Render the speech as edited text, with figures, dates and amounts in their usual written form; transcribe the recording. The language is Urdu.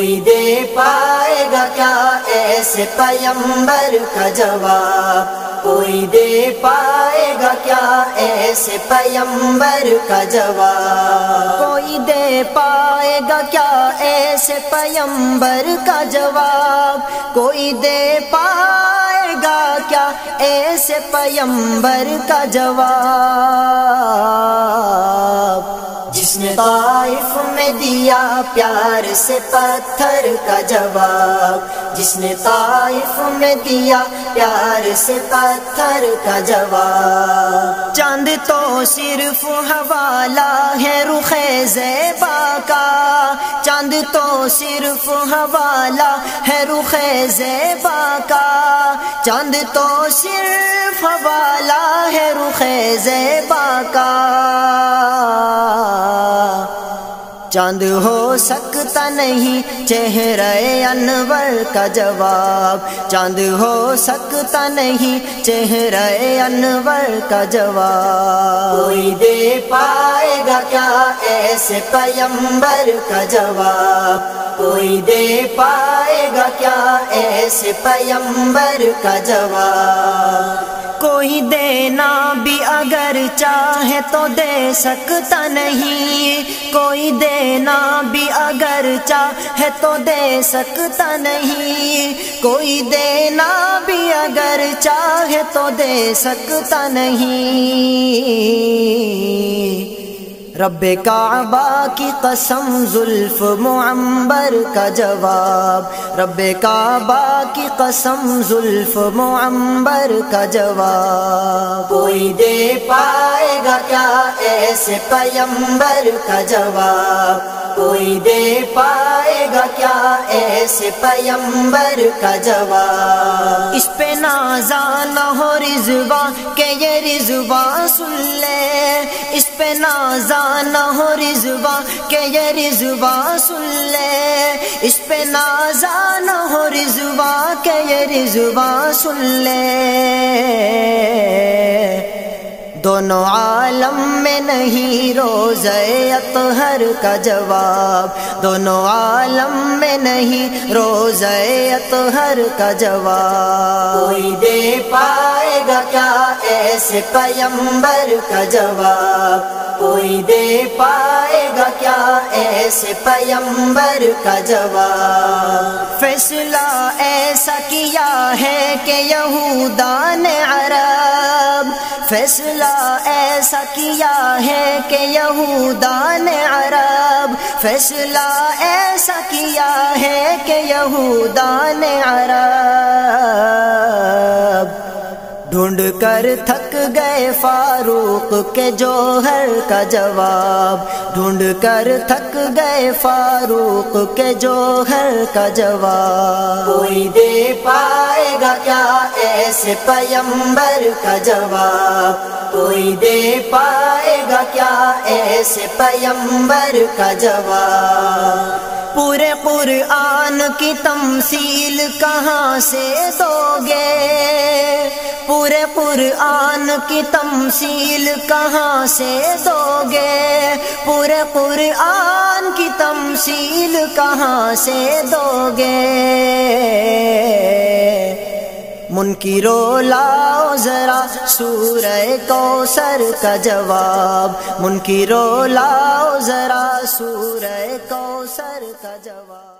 کوئی دے پائے گا کیا ایسے پیمبر کا جواب، کوئی دے پائے گا کیا ایسے پیمبر کا جواب، کوئی دے پائے گا کیا ایسے پیمبر کا جواب، کوئی دے پائے گا کیا ایسے پیمبر کا جواب، جس نے طائف میں دیا پیار سے پتھر کا جواب، جس نے طائف میں دیا پیار سے پتھر کا جواب، چاند تو صرف حوالہ ہے رخ زیبا کا، چاند تو صرف حوالہ ہے رخ زیبا کا، چاند تو صرف حوالہ ہے رخ زیبا کا، چاند ہو سکتا نہیں چہرہ انور کا جواب، چاند ہو سکتا نہیں چہرہ انور کا جواب، کوئی دے پائے گا کیا ایسے پیمبر کا جواب، کوئی دے پائے گا کیا ایسے پیمبر کا جواب، کوئی دینا بھی اگر چاہے تو دے سکتا نہیں، کوئی دینا بھی اگر چاہے تو دے سکتا نہیں، کوئی دینا بھی اگر چاہے تو دے سکتا نہیں، رب کعبہ کی قسم زلف معنبر کا جواب، رب کعبہ کی قسم زلف معنبر کا جواب، کوئی دے پائے گا کیا ایسے پیمبر کا جواب، کوئی دے پائے گا کیا ایسے پیمبر کا جواب، اس پہ نازاں نہ ہو رضواں کہ یہ رضواں سن لے، اس پہ نازاں نہ ہو رضواں کہ یہ رضواں سن لے، اس پہ نازاں نہ ہو رضواں کہ یہ رضواں سن لے، دونوں عالم میں نہیں روضہ اطہر کا جواب، دونوں عالم میں نہیں روضہ اطہر کا جواب، کوئی دے پائے گا کیا ایسے پیمبر کا جواب، کوئی دے پائے گا کیا ایسے پیمبر کا جواب، فیصلہ ایسا کیا ہے کہ یہودان عرب، فیصلہ ایسا کیا ہے کہ یہودان عرب، فیصلہ ایسا کیا ہے کہ یہودان عرب، ڈھونڈ کر تھک گئے فاروق کے جوہر کا جواب، ڈھونڈ کر تھک گئے فاروق کے جوہر کا جواب، کوئی دے پائے گا کیا ایسے پیمبر کا جواب، کوئی دے پائے گا کیا ایسے پیمبر کا جواب، پورے قرآن کی تمثیل کہاں سے دو گے، پورے قرآن کی تمثیل کہاں سے دو گے، پورے قرآن کی تمثیل کہاں سے دو گے، منکرو لاؤ ذرا سورہ کوثر کا جواب، منکرو لاؤ ذرا سورہ کوثر کا جواب۔